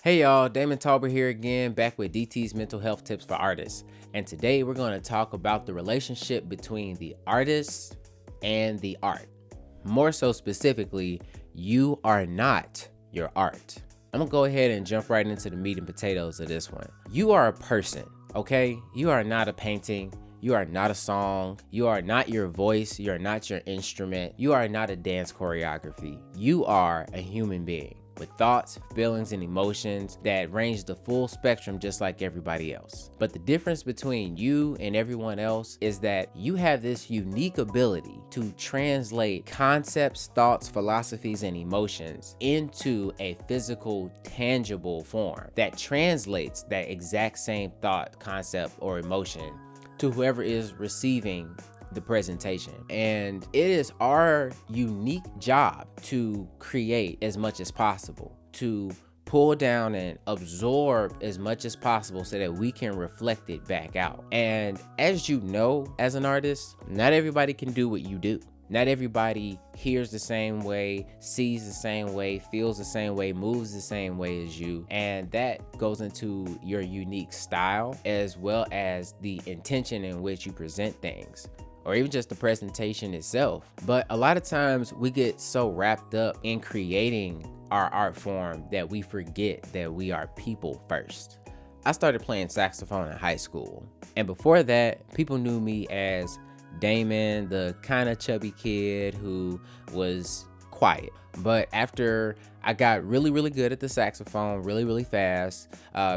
Hey y'all, Damen Tolbert here again, back with DT's Mental Health Tips for Artists. And today we're going to talk about the relationship between the artist and the art. More so specifically, you are not your art. I'm going to go ahead and jump right into the meat and potatoes of this one. You are a person, okay? You are not a painting. You are not a song. You are not your voice. You are not your instrument. You are not a dance choreography. You are a human being with thoughts, feelings, and emotions that range the full spectrum just like everybody else. But the difference between you and everyone else is that you have this unique ability to translate concepts, thoughts, philosophies, and emotions into a physical, tangible form that translates that exact same thought, concept, or emotion to whoever is receiving the presentation. And it is our unique job to create as much as possible, to pull down and absorb as much as possible so that we can reflect it back out. And as you know, as an artist, not everybody can do what you do. Not everybody hears the same way, sees the same way, feels the same way, moves the same way as you. And that goes into your unique style as well as the intention in which you present things, or even just the presentation itself. But a lot of times we get so wrapped up in creating our art form that we forget that we are people first. I started playing saxophone in high school. And before that, people knew me as Damon, the kind of chubby kid who was quiet. But after I got really good at the saxophone really fast,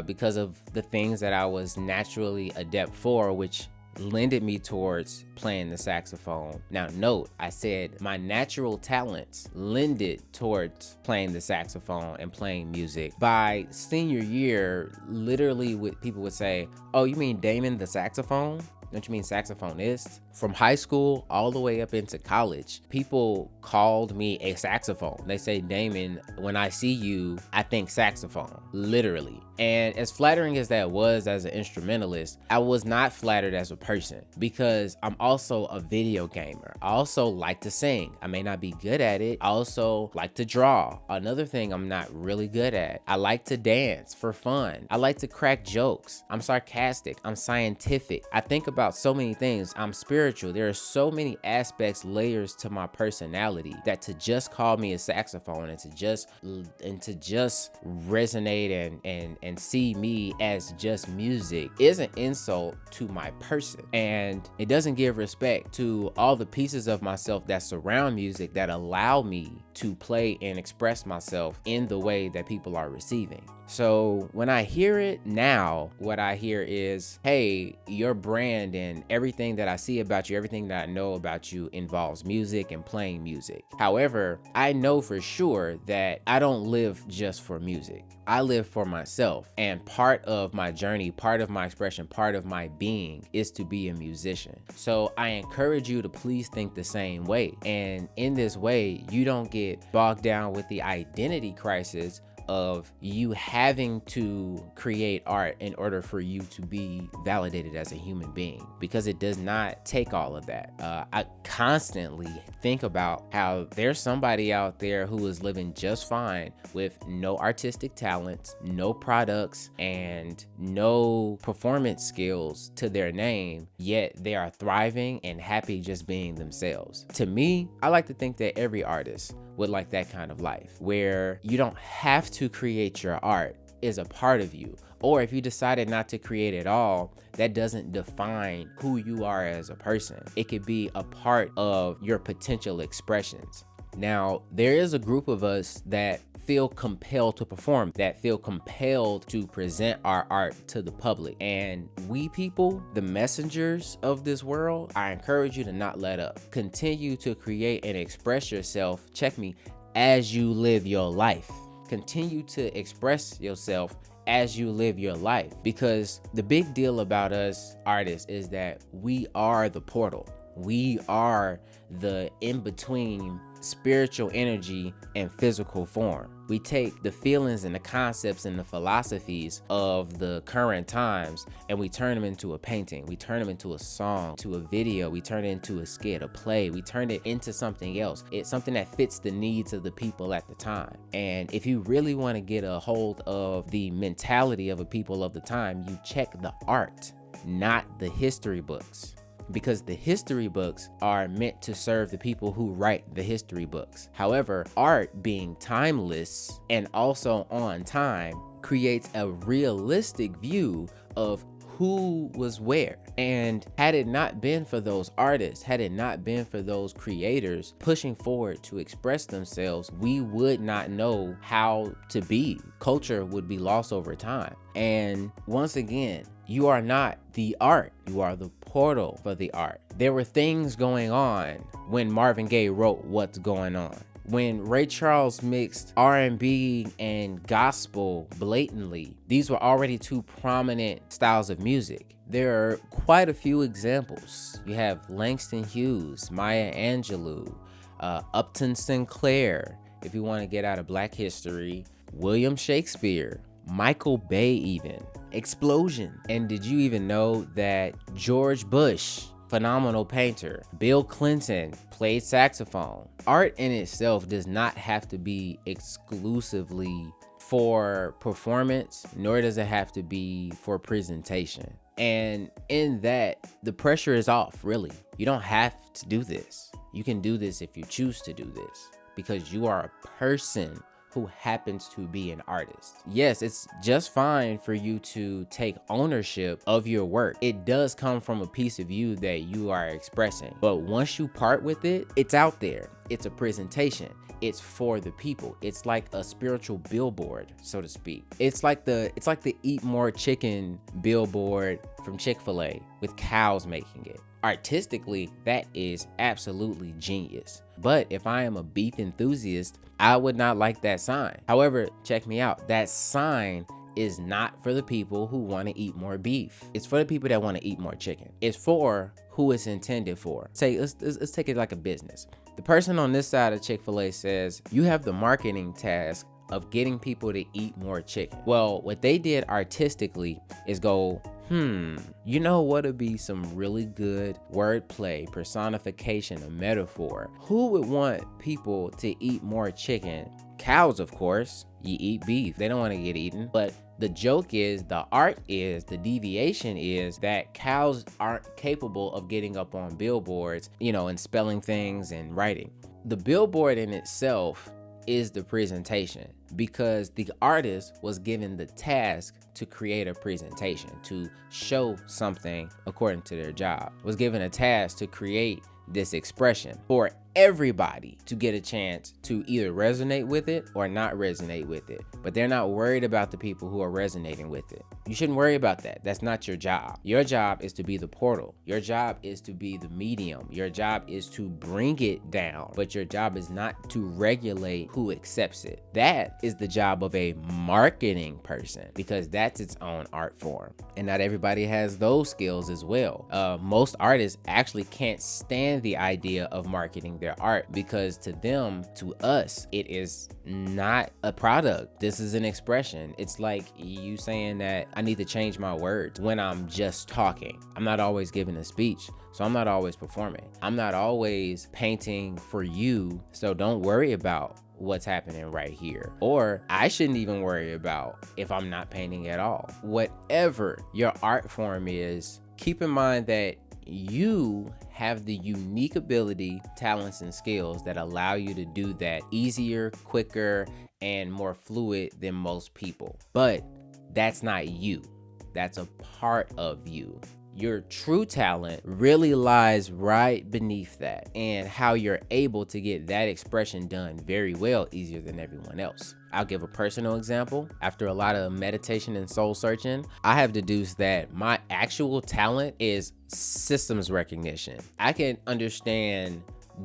because of the things that I was naturally adept for, which lended me towards playing the saxophone. Now note, I said my natural talents lended towards playing the saxophone and playing music. By senior year, literally people would say, "Oh, you mean Damon the saxophone? Don't you mean saxophonist?" From high school all the way up into college, people called me a saxophone. They say, "Damon, when I see you, I think saxophone," literally. And as flattering as that was as an instrumentalist, I was not flattered as a person because I'm also a video gamer. I also like to sing. I may not be good at it. I also like to draw. Another thing I'm not really good at. I like to dance for fun. I like to crack jokes. I'm sarcastic. I'm scientific. I think about so many things. I'm spiritual. There are so many aspects, layers to my personality that to just call me a saxophone and to just resonate and see me as just music is an insult to my person. And it doesn't give respect to all the pieces of myself that surround music that allow me to play and express myself in the way that people are receiving. So when I hear it now, what I hear is, "Hey, your brand and everything that I see about you, everything that I know about you involves music and playing music." However, I know for sure that I don't live just for music. I live for myself. And part of my journey, part of my expression, part of my being is to be a musician. So I encourage you to please think the same way. And in this way, you don't get bogged down with the identity crisis of you having to create art in order for you to be validated as a human being, because it does not take all of that. I constantly think about how there's somebody out there who is living just fine with no artistic talents, no products, and no performance skills to their name, yet they are thriving and happy just being themselves. To me, I like to think that every artist would like that kind of life, where you don't have to create your art, is a part of you. Or if you decided not to create at all, that doesn't define who you are as a person. It could be a part of your potential expressions. Now, there is a group of us that feel compelled to perform, that feel compelled to present our art to the public. And we people, the messengers of this world, I encourage you to not let up. Continue to create and express yourself, check me, as you live your life. Continue to express yourself as you live your life, because the big deal about us artists is that we are the portal. We are the in-between spiritual energy in physical form. We take the feelings and the concepts and the philosophies of the current times and we turn them into a painting. We turn them into a song, to a video. We turn it into a skit, a play. We turn it into something else. It's something that fits the needs of the people at the time. And if you really want to get a hold of the mentality of a people of the time, you check the art, not the history books. Because the history books are meant to serve the people who write the history books. However, art being timeless and also on time creates a realistic view of who was where. And had it not been for those artists, had it not been for those creators pushing forward to express themselves, we would not know how to be. Culture would be lost over time. And once again, you are not the art, you are the portal for the art. There were things going on when Marvin Gaye wrote What's Going On. When Ray Charles mixed R&B and gospel blatantly, these were already two prominent styles of music. There are quite a few examples. You have Langston Hughes, Maya Angelou, Upton Sinclair, if you want to get out of Black history, William Shakespeare, Michael Bay even, Explosion. And did you even know that George Bush, phenomenal painter, Bill Clinton played saxophone? Art in itself does not have to be exclusively for performance, nor does it have to be for presentation. And in that, the pressure is off, really. You don't have to do this. You can do this if you choose to do this, because you are a person who happens to be an artist. Yes, it's just fine for you to take ownership of your work. It does come from a piece of you that you are expressing. But once you part with it, it's out there. It's a presentation. It's for the people. It's like a spiritual billboard, so to speak. It's like the Eat More Chicken billboard from Chick-fil-A with cows making it. Artistically, that is absolutely genius. But if I am a beef enthusiast, I would not like that sign. However, check me out. That sign is not for the people who want to eat more beef. It's for the people that want to eat more chicken. It's for who it's intended for. Say, let's take it like a business. The person on this side of Chick-fil-A says, you have the marketing task of getting people to eat more chicken. Well, what they did artistically is go, you know what would be some really good wordplay, personification, a metaphor? Who would want people to eat more chicken? Cows, of course. You eat beef. They don't want to get eaten. But the joke is, the art is, the deviation is that cows aren't capable of getting up on billboards, and spelling things and writing. The billboard in itself is the presentation, because the artist was given the task to create a presentation, to show something according to their job, was given a task to create this expression for everybody to get a chance to either resonate with it or not resonate with it. But they're not worried about the people who are resonating with it. You shouldn't worry about that. That's not your job. Your job is to be the portal. Your job is to be the medium. Your job is to bring it down, but your job is not to regulate who accepts it. That is the job of a marketing person, because that's its own art form. And not everybody has those skills as well. Most artists actually can't stand the idea of marketing their art, because to them, to us, it is not a product. This is an expression. It's like you saying that I need to change my words when I'm just talking. I'm not always giving a speech, so I'm not always performing. I'm not always painting for you, so don't worry about what's happening right here. Or I shouldn't even worry about if I'm not painting at all. Whatever your art form is, keep in mind that you have the unique ability, talents, and skills that allow you to do that easier, quicker, and more fluid than most people. But that's not you. That's a part of you. Your true talent really lies right beneath that, and how you're able to get that expression done very well, easier than everyone else. I'll give a personal example. After a lot of meditation and soul searching, I have deduced that my actual talent is systems recognition. I can understand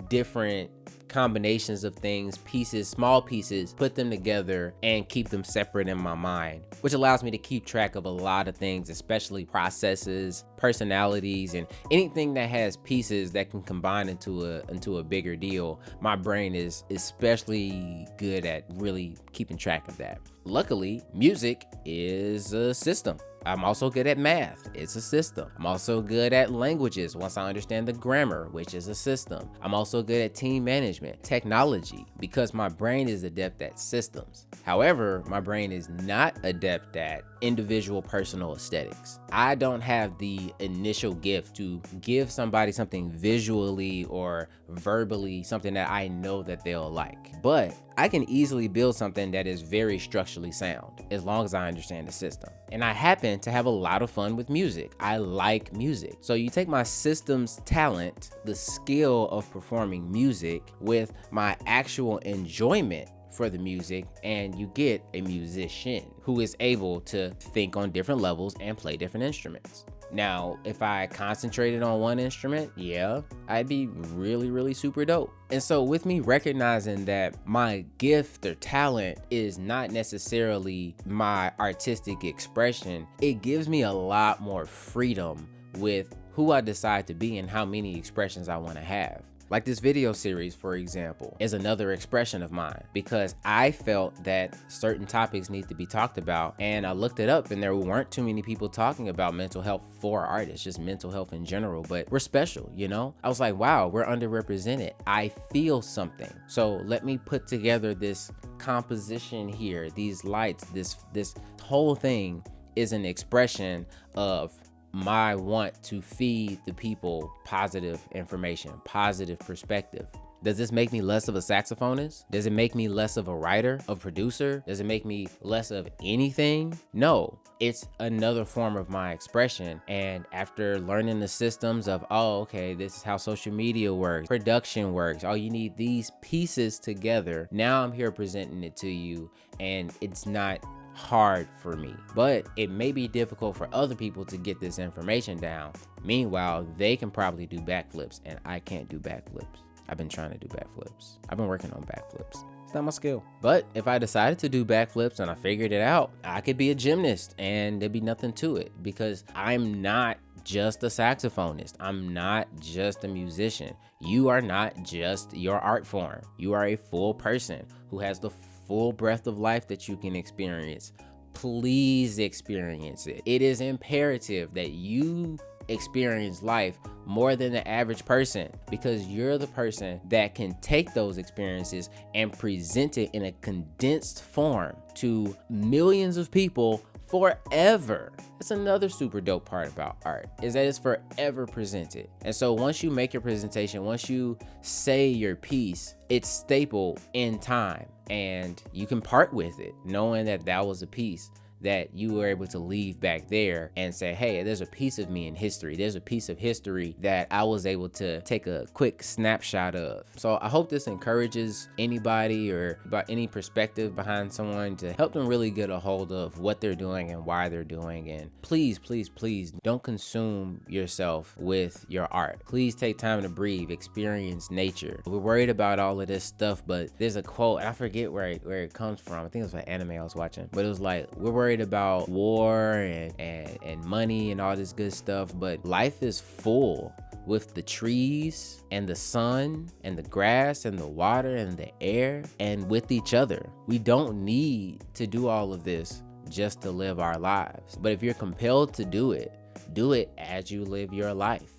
different combinations of things, pieces, small pieces, put them together and keep them separate in my mind, which allows me to keep track of a lot of things, especially processes, personalities, and anything that has pieces that can combine into a bigger deal. My brain is especially good at really keeping track of that. Luckily, music is a system. I'm also good at math. It's a system. I'm also good at languages once I understand the grammar, which is a system. I'm also good at team management, technology, because my brain is adept at systems. However, my brain is not adept at individual personal aesthetics. I don't have the initial gift to give somebody something visually or verbally, something that I know that they'll like. But I can easily build something that is very structurally sound as long as I understand the system. And I happen to have a lot of fun with music. I like music. So you take my systems talent, the skill of performing music, with my actual enjoyment for the music, and you get a musician who is able to think on different levels and play different instruments. Now, if I concentrated on one instrument, yeah, I'd be really, really super dope. And so with me recognizing that my gift or talent is not necessarily my artistic expression, it gives me a lot more freedom with who I decide to be and how many expressions I want to have. Like this video series, for example, is another expression of mine because I felt that certain topics need to be talked about, and I looked it up and there weren't too many people talking about mental health for artists, just mental health in general, but we're special, you know? I was like, wow, we're underrepresented. I feel something. So let me put together this composition here, these lights, this whole thing is an expression of my want to feed the people positive information, positive perspective. Does this make me less of a saxophonist? Does it make me less of a writer, a producer? Does it make me less of anything? No, it's another form of my expression. And after learning the systems of, oh, okay, this is how social media works, production works, oh, you need these pieces together. Now I'm here presenting it to you, and it's not hard for me, but it may be difficult for other people to get this information down. Meanwhile, they can probably do backflips and I can't do backflips. I've been trying to do backflips. I've been working on backflips. It's not my skill. But if I decided to do backflips and I figured it out, I could be a gymnast and there'd be nothing to it because I'm not just a saxophonist. I'm not just a musician. You are not just your art form. You are a full person who has the full breadth of life that you can experience. Please experience it. It is imperative that you experience life more than the average person because you're the person that can take those experiences and present it in a condensed form to millions of people forever. That's another super dope part about art, is that it's forever presented. And so once you make your presentation, once you say your piece, it's stapled in time and you can part with it knowing that that was a piece that you were able to leave back there and say, hey, there's a piece of me in history. There's a piece of history that I was able to take a quick snapshot of. So I hope this encourages anybody or about any perspective behind someone to help them really get a hold of what they're doing and why they're doing. And please, please, please don't consume yourself with your art. Please take time to breathe, experience nature. We're worried about all of this stuff, but there's a quote, and I forget where it comes from. I think it was an anime I was watching, but it was like, we're worried about war and money and all this good stuff, but life is full with the trees and the sun and the grass and the water and the air and with each other. We don't need to do all of this just to live our lives, but if you're compelled to do it as you live your life.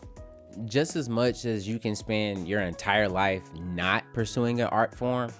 Just as much as you can spend your entire life not pursuing an art form,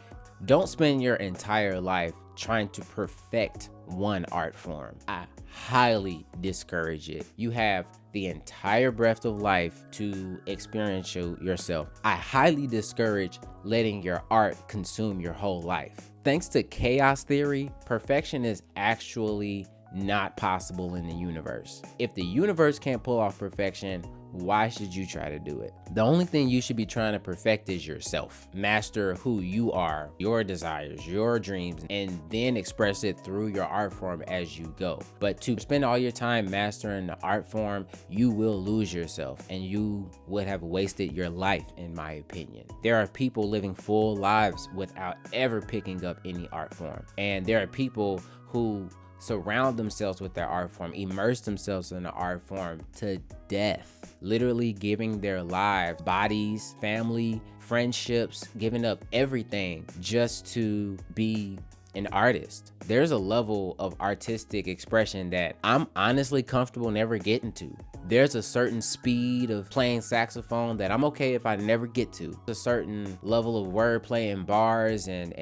don't spend your entire life trying to perfect one art form. I highly discourage it. You have the entire breadth of life to experience yourself. I highly discourage letting your art consume your whole life. Thanks to chaos theory, perfection is actually not possible in the universe. If the universe can't pull off perfection, why should you try to do it? The only thing you should be trying to perfect is yourself. Master who you are, your desires, your dreams, and then express it through your art form as you go. But to spend all your time mastering the art form, you will lose yourself and you would have wasted your life, in my opinion. There are people living full lives without ever picking up any art form. And there are people who surround themselves with their art form, immerse themselves in the art form to death, literally giving their lives, bodies, family, friendships, giving up everything just to be an artist. There's a level of artistic expression that I'm honestly comfortable never getting to. There's a certain speed of playing saxophone that I'm okay if I never get to. A certain level of wordplay and bars and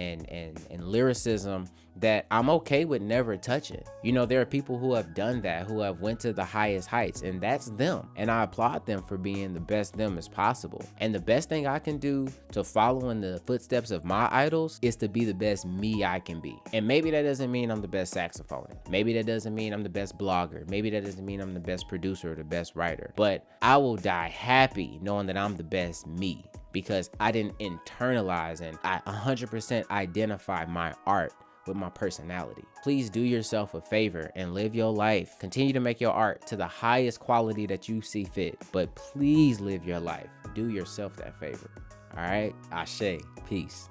lyricism that I'm okay with never touching. You know, there are people who have done that, who have went to the highest heights, and that's them. And I applaud them for being the best them as possible. And the best thing I can do to follow in the footsteps of my idols is to be the best me I can be. And maybe that doesn't mean I'm the best saxophonist. Maybe that doesn't mean I'm the best blogger. Maybe that doesn't mean I'm the best producer or the best writer. But I will die happy knowing that I'm the best me, because I didn't internalize and I 100% identify my art with my personality. Please do yourself a favor and live your life. Continue to make your art to the highest quality that you see fit, but please live your life. Do yourself that favor. All right? Ashe. Peace.